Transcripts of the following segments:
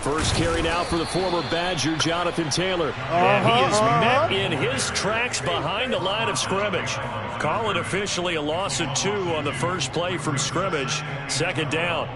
First carry now for the former Badger, Jonathan Taylor. And he is met in his tracks behind the line of scrimmage. Call it officially a loss of 2 on the first play from scrimmage. Second down.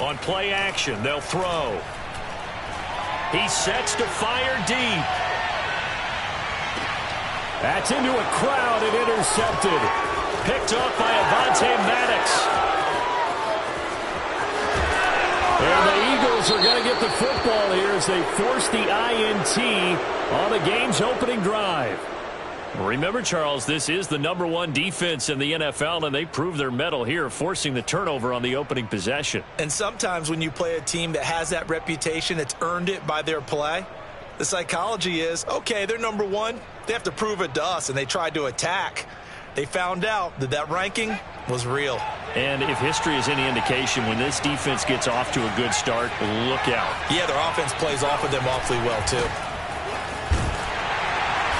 On play action, they'll throw. He sets to fire deep. That's into a crowd and intercepted. Picked off by Avonte Maddox. And the Eagles are going to get the football here as they force the INT on the game's opening drive. Remember, Charles, this is the #1 defense in the NFL, and they prove their mettle here, forcing the turnover on the opening possession. And sometimes when you play a team that has that reputation, it's earned it by their play. The psychology is, okay, they're #1. They have to prove it to us, and they tried to attack. They found out that that ranking was real. And if history is any indication, when this defense gets off to a good start, look out. Yeah, their offense plays off of them awfully well, too.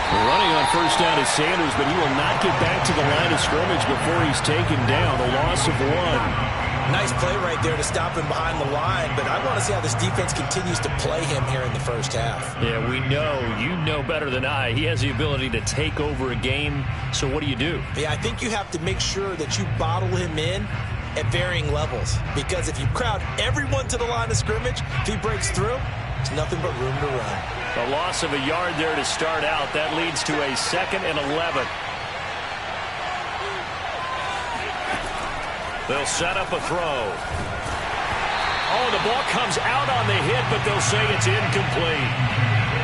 Running on first down is Sanders, but he will not get back to the line of scrimmage before he's taken down. A loss of 1. Nice play right there to stop him behind the line, but I want to see how this defense continues to play him here in the first half. Yeah, we know. You know better than I. He has the ability to take over a game, so what do you do? Yeah, I think you have to make sure that you bottle him in at varying levels, because if you crowd everyone to the line of scrimmage, if he breaks through, there's nothing but room to run. A loss of a yard there to start out. That leads to a 2nd and 11. They'll set up a throw. Oh, the ball comes out on the hit, but they'll say it's incomplete.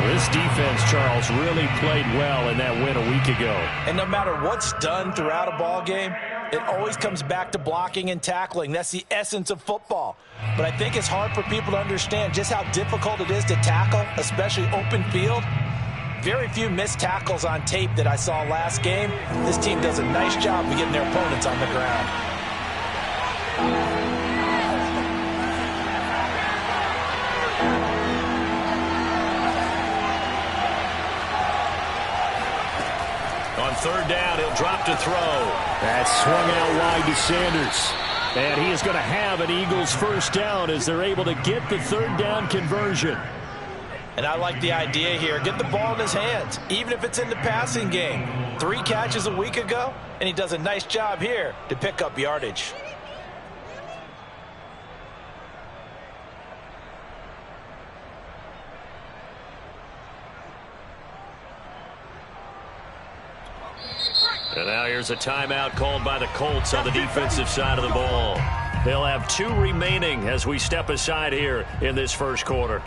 This defense, Charles, really played well in that win a week ago. And no matter what's done throughout a ball game, it always comes back to blocking and tackling. That's the essence of football. But I think it's hard for people to understand just how difficult it is to tackle, especially open field. Very few missed tackles on tape that I saw last game. This team does a nice job of getting their opponents on the ground. On third down, he'll drop to throw. That's swung out wide to Sanders. And he is going to have an Eagles first down as they're able to get the third down conversion. And I like the idea here. Get the ball in his hands, even if it's in the passing game. 3 catches a week ago, and he does a nice job here to pick up yardage. And now here's a timeout called by the Colts on the defensive side of the ball. They'll have 2 remaining as we step aside here in this first quarter.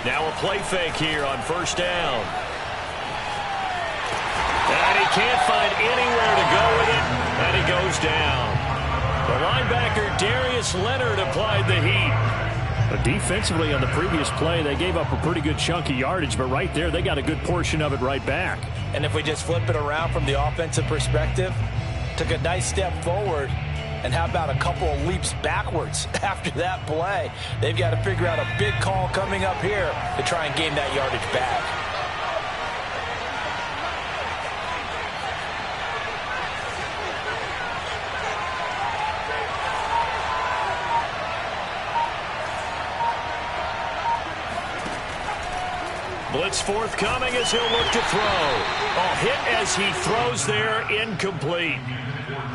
Now a play fake here on first down. And he can't find anywhere to go with it, and he goes down. The linebacker, Darius Leonard, applied the heat. But defensively on the previous play, they gave up a pretty good chunk of yardage, but right there, they got a good portion of it right back. And if we just flip it around from the offensive perspective, took a nice step forward, and how about a couple of leaps backwards after that play? They've got to figure out a big call coming up here to try and gain that yardage back. Blitz forthcoming as he'll look to throw. A hit as he throws there, incomplete.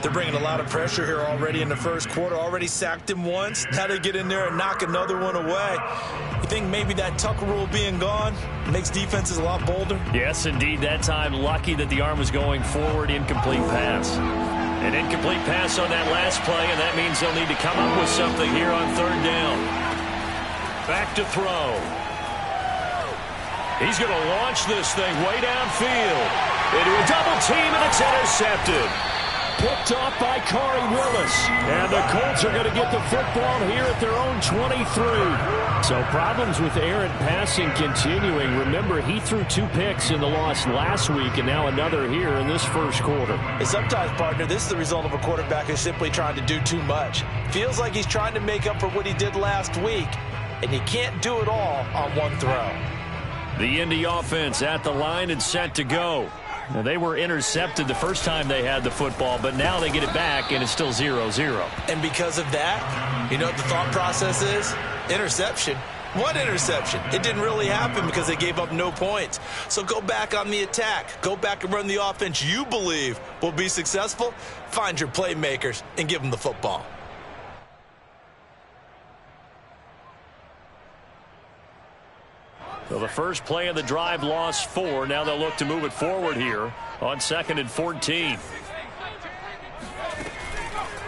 They're bringing a lot of pressure here already in the first quarter. Already sacked him once. Now they get in there and knock another one away. You think maybe that Tucker rule being gone makes defenses a lot bolder? Yes, indeed. That time, lucky that the arm was going forward. Incomplete pass. An incomplete pass on that last play, and that means they'll need to come up with something here on third down. Back to throw. He's going to launch this thing way downfield into a double team, and it's intercepted. Picked off by Corey Willis. And the Colts are going to get the football here at their own 23. So problems with errant passing continuing. Remember, he threw 2 picks in the loss last week and now another here in this first quarter. And sometimes, partner, this is the result of a quarterback who's simply trying to do too much. Feels like he's trying to make up for what he did last week, and he can't do it all on one throw. The Indy offense at the line and set to go. Now, they were intercepted the first time they had the football, but now they get it back, and it's still 0-0. And because of that, you know what the thought process is? Interception. What interception? It didn't really happen because they gave up no points. So go back on the attack. Go back and run the offense you believe will be successful. Find your playmakers and give them the football. So the first play of the drive lost 4. Now they'll look to move it forward here on 2nd and 14.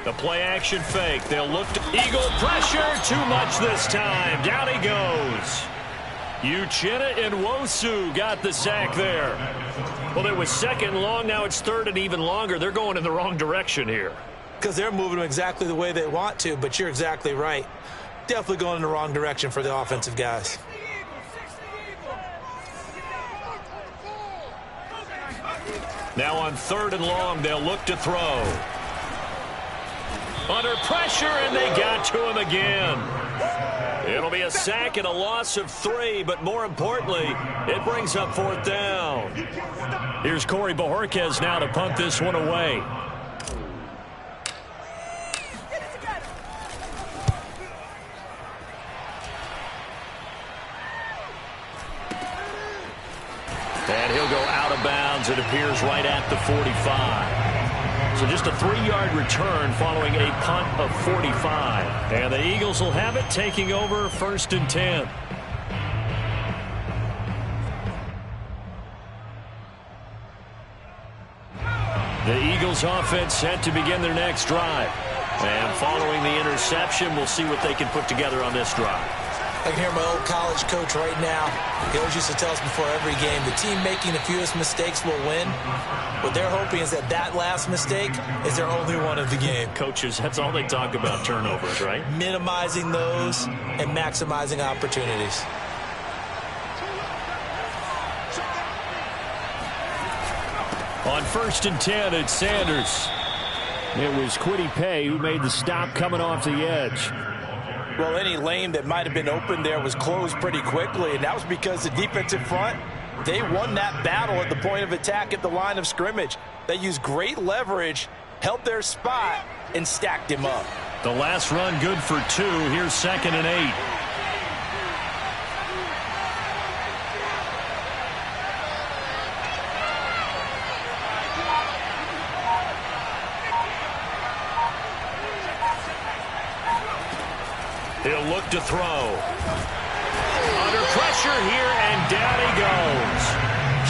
The play action fake. They'll look to eagle pressure. Too much this time. Down he goes. Uchenna and Nwosu got the sack there. Well, it was 2nd and long. Now it's 3rd and even longer. They're going in the wrong direction here. Because they're moving them exactly the way they want to, but you're exactly right. Definitely going in the wrong direction for the offensive guys. Now on 3rd and long, they'll look to throw. Under pressure, and they got to him again. It'll be a sack and a loss of 3, but more importantly, it brings up 4th down. Here's Corey Bojorquez now to punt this one away. And he'll go out of bounds. It appears right at the 45. So just a 3-yard return following a punt of 45. And the Eagles will have it, taking over 1st and 10. The Eagles offense set to begin their next drive. And following the interception, we'll see what they can put together on this drive. I can hear my old college coach right now. He always used to tell us before every game, the team making the fewest mistakes will win. What they're hoping is that that last mistake is their only one of the game. Coaches, that's all they talk about, turnovers, right? Minimizing those and maximizing opportunities. On 1st and 10, it's Sanders. It was Kwity Paye who made the stop coming off the edge. Well, any lane that might have been open there was closed pretty quickly, and that was because the defensive front, they won that battle at the point of attack at the line of scrimmage. They used great leverage, held their spot, and stacked him up. The last run good for 2. Here's 2nd and 8. He'll look to throw. Under pressure here, and down he goes.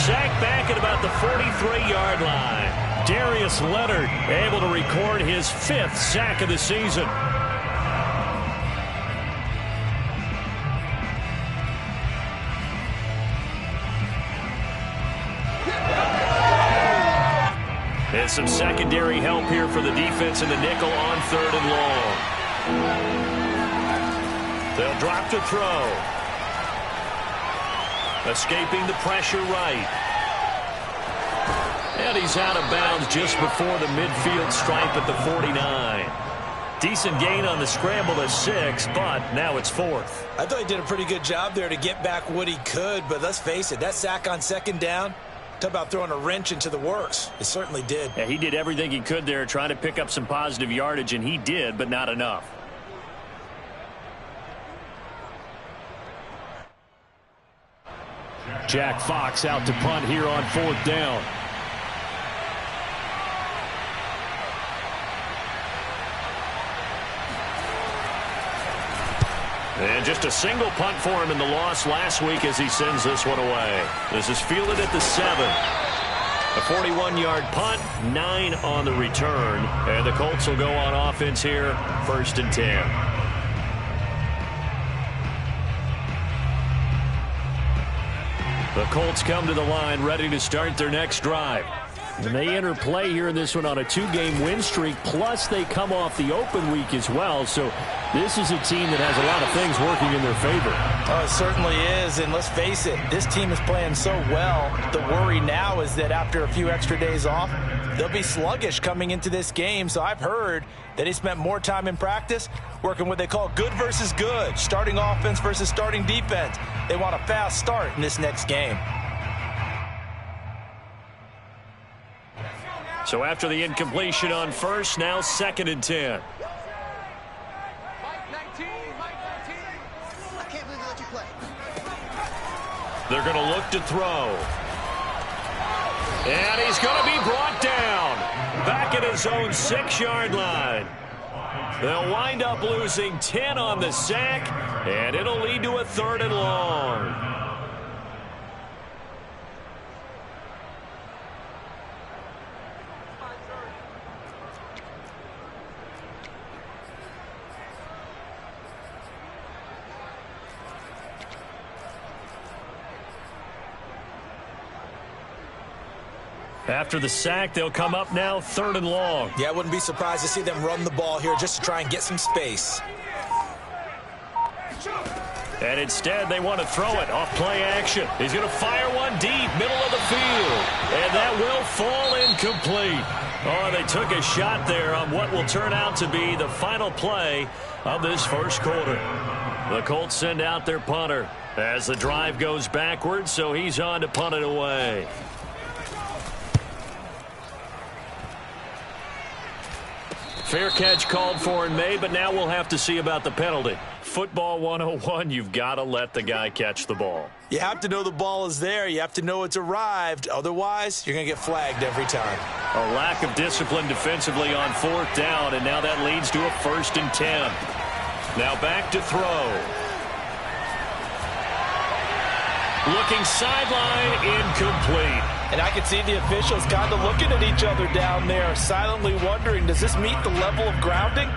Sacked back at about the 43-yard line. Darius Leonard able to record his 5th sack of the season. And some secondary help here for the defense in the nickel on 3rd and long. They'll drop to throw. Escaping the pressure right. And he's out of bounds just before the midfield stripe at the 49. Decent gain on the scramble to 6, but now it's 4th. I thought he did a pretty good job there to get back what he could, but let's face it, that sack on 2nd down, talk about throwing a wrench into the works. It certainly did. Yeah, he did everything he could there trying to pick up some positive yardage, and he did, but not enough. Jack Fox out to punt here on 4th down. And just a single punt for him in the loss last week as he sends this one away. This is fielded at the 7. A 41-yard punt, 9 on the return. And the Colts will go on offense here, 1st and 10. The Colts come to the line ready to start their next drive. And they enter play here in this one on a 2-game win streak, plus they come off the open week as well. So this is a team that has a lot of things working in their favor. Oh, it certainly is, and let's face it, this team is playing so well. The worry now is that after a few extra days off, they'll be sluggish coming into this game. So I've heard that they spent more time in practice working what they call good versus good, starting offense versus starting defense. They want a fast start in this next game. So after the incompletion on first, now 2nd and 10. They're going to look to throw. And he's going to be brought down. Back at his own 6-yard line. They'll wind up losing 10 on the sack, and it'll lead to a 3rd and long. After the sack, they'll come up now 3rd and long. Yeah, I wouldn't be surprised to see them run the ball here just to try and get some space. And instead, they want to throw it off play action. He's going to fire one deep, middle of the field. And that will fall incomplete. Oh, they took a shot there on what will turn out to be the final play of this first quarter. The Colts send out their punter as the drive goes backwards, so he's on to punt it away. Fair catch called for and made, but now we'll have to see about the penalty. Football 101, you've got to let the guy catch the ball. You have to know the ball is there. You have to know it's arrived. Otherwise, you're going to get flagged every time. A lack of discipline defensively on 4th down, and now that leads to a 1st and 10. Now back to throw. Looking sideline, incomplete. And I can see the officials kind of looking at each other down there, silently wondering, does this meet the level of grounding?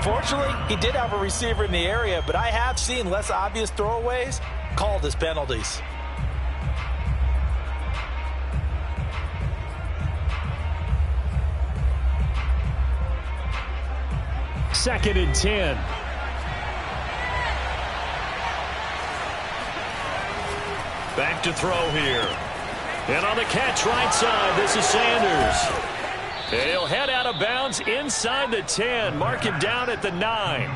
Fortunately, he did have a receiver in the area, but I have seen less obvious throwaways called as penalties. Second and 10. Back to throw here. And on the catch right side, this is Sanders. And he'll head out of bounds inside the 10. Mark him down at the 9.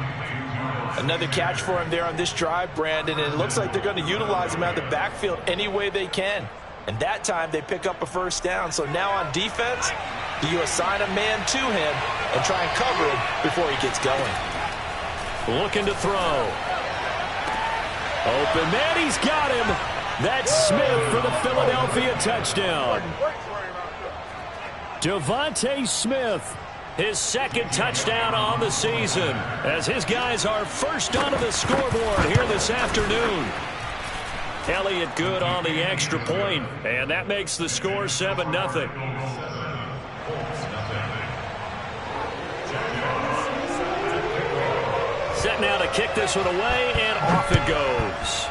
Another catch for him there on this drive, Brandon. And it looks like they're going to utilize him out of the backfield any way they can. And that time they pick up a 1st down. So now on defense, do you assign a man to him and try and cover him before he gets going? Looking to throw. Open man, he's got him. That's Smith for the Philadelphia touchdown. Devontae Smith, his 2nd touchdown on the season, as his guys are first onto the scoreboard here this afternoon. Elliott good on the extra point, and that makes the score 7-0. Set now to kick this one away, and off it goes.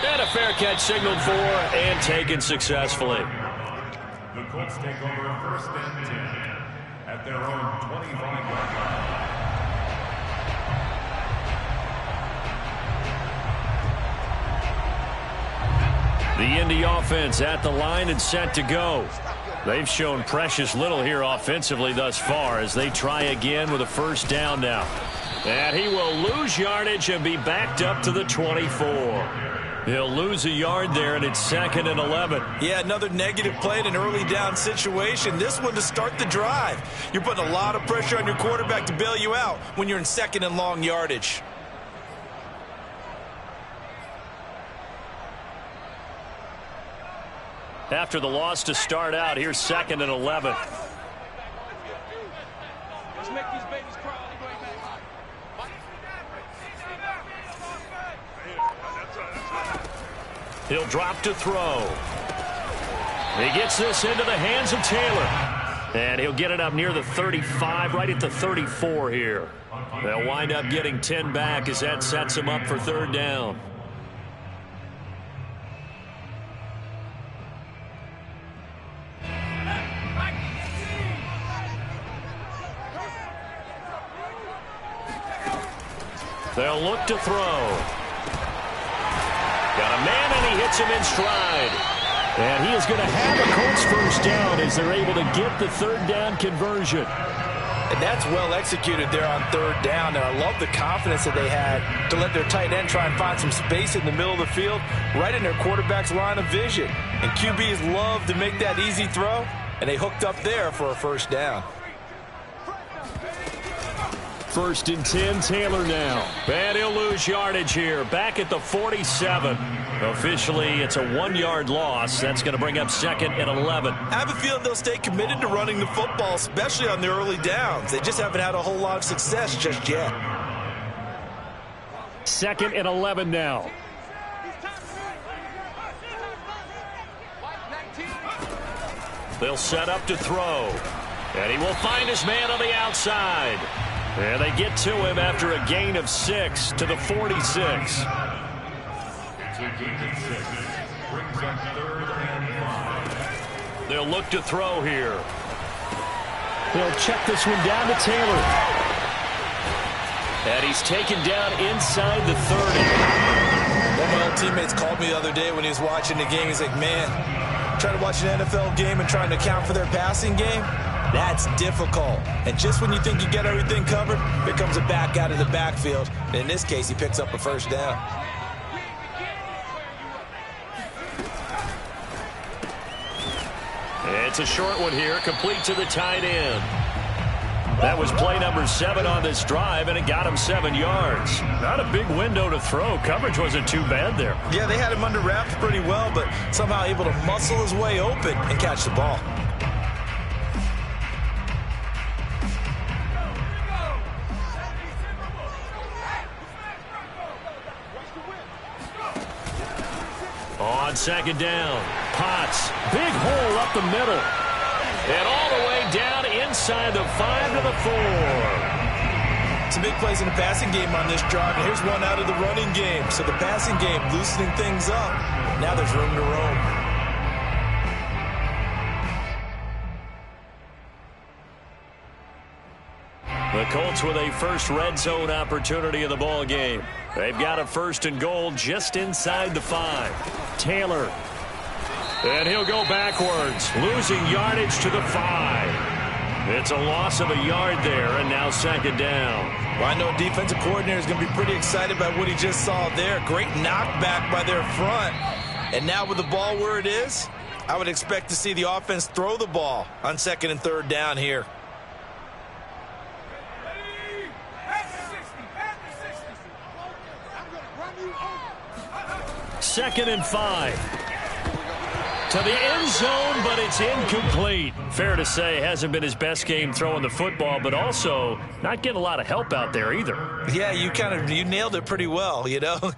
And a fair catch signaled for and taken successfully. The Colts take over 1st and 10 at their own 25-yard line. The Indy offense at the line and set to go. They've shown precious little here offensively thus far as they try again with a 1st down now. And he will lose yardage and be backed up to the 24. He'll lose a yard there, and it's 2nd and 11. Yeah, another negative play in an early down situation. This one to start the drive. You're putting a lot of pressure on your quarterback to bail you out when you're in 2nd and long yardage. After the loss to start out, here's 2nd and 11. Let's make these babies cry. He'll drop to throw. He gets this into the hands of Taylor. And he'll get it up near the 35, right at the 34 here. They'll wind up getting 10 back as that sets him up for 3rd down. They'll look to throw. Got a man, and he hits him in stride. And he is going to have a Colts first down as they're able to get the third down conversion. And that's well executed there on third down. And I love the confidence that they had to let their tight end try and find some space in the middle of the field, right in their quarterback's line of vision. And QBs love to make that easy throw, and they hooked up there for a first down. 1st and 10, Taylor now. And he'll lose yardage here, back at the 47. Officially, it's a 1-yard loss. That's going to bring up 2nd and 11. I have a feeling they'll stay committed to running the football, especially on the early downs. They just haven't had a whole lot of success just yet. 2nd and 11 now. They'll set up to throw. And he will find his man on the outside. And they get to him after a gain of 6 to the 46. They'll look to throw here. They'll check this one down to Taylor. And he's taken down inside the 30. One of my old teammates called me the other day when he was watching the game. He's like, man, trying to watch an NFL game and trying to account for their passing game, that's difficult. And just when you think you get everything covered, here comes a back out of the backfield. And in this case, he picks up a first down. It's a short one here, complete to the tight end. That was play number 7 on this drive, and it got him 7 yards. Not a big window to throw. Coverage wasn't too bad there. Yeah, they had him under wraps pretty well, but somehow able to muscle his way open and catch the ball. On 2nd down, Potts, big hole up the middle. And all the way down inside the 5 to the 4. Some big plays in the passing game on this drive, and here's one out of the running game. So the passing game loosening things up. Now there's room to roam. The Colts with a first red zone opportunity of the ball game. They've got a 1st and goal just inside the 5. Taylor. And he'll go backwards, losing yardage to the 5. It's a loss of a yard there, and now 2nd down. Well, I know defensive coordinator is going to be pretty excited about what he just saw there. Great knockback by their front. And now with the ball where it is, I would expect to see the offense throw the ball on 2nd and 3rd down here. 2nd and 5. To the end zone, but it's incomplete. Fair to say, hasn't been his best game throwing the football, but also not getting a lot of help out there either. Yeah, you nailed it pretty well, you know.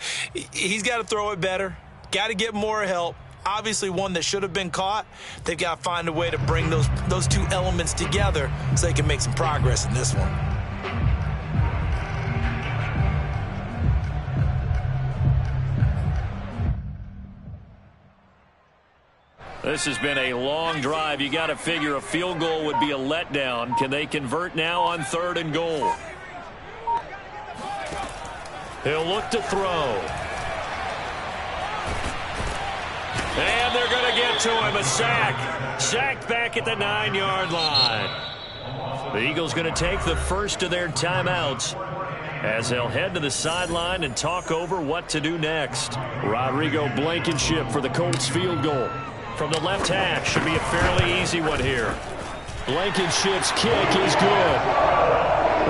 He's got to throw it better. Got to get more help. Obviously one that should have been caught. They've got to find a way to bring those two elements together so they can make some progress in this one. This has been a long drive. You got to figure a field goal would be a letdown. Can they convert now on 3rd and goal? He'll look to throw. And they're going to get to him. A sack. Sacked back at the 9-yard line. The Eagles going to take the first of their timeouts as they'll head to the sideline and talk over what to do next. Rodrigo Blankenship for the Colts field goal. From the left hash, should be a fairly easy one here. Blankenship's kick is good.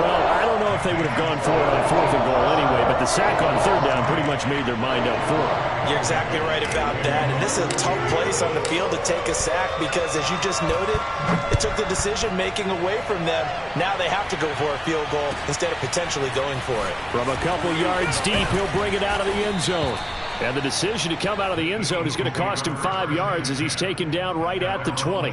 Well, I don't know if they would have gone for it on 4th and goal anyway, but the sack on 3rd down pretty much made their mind up for it. You're exactly right about that. And this is a tough place on the field to take a sack because, as you just noted, it took the decision-making away from them. Now they have to go for a field goal instead of potentially going for it. From a couple yards deep, he'll bring it out of the end zone. And the decision to come out of the end zone is going to cost him 5 yards as he's taken down right at the 20.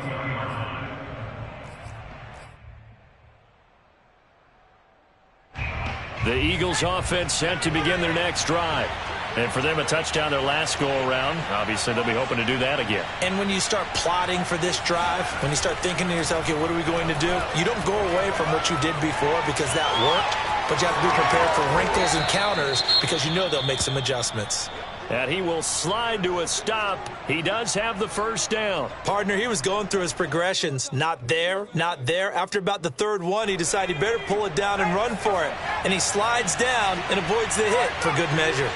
The Eagles offense set to begin their next drive. And for them, a touchdown their last go-around. Obviously, they'll be hoping to do that again. And when you start plotting for this drive, when you start thinking to yourself, okay, what are we going to do? You don't go away from what you did before because that worked. but you have to be prepared for wrinkles and counters because you know they'll make some adjustments. And he will slide to a stop. He does have the first down. Partner, he was going through his progressions. Not there, not there. After about the third one, he decided he better pull it down and run for it. And he slides down and avoids the hit for good measure.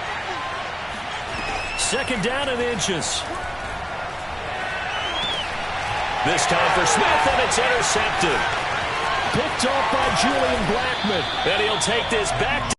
Second down and inches. This time for Smith, and it's intercepted. Picked off by Julian Blackman. And he'll take this back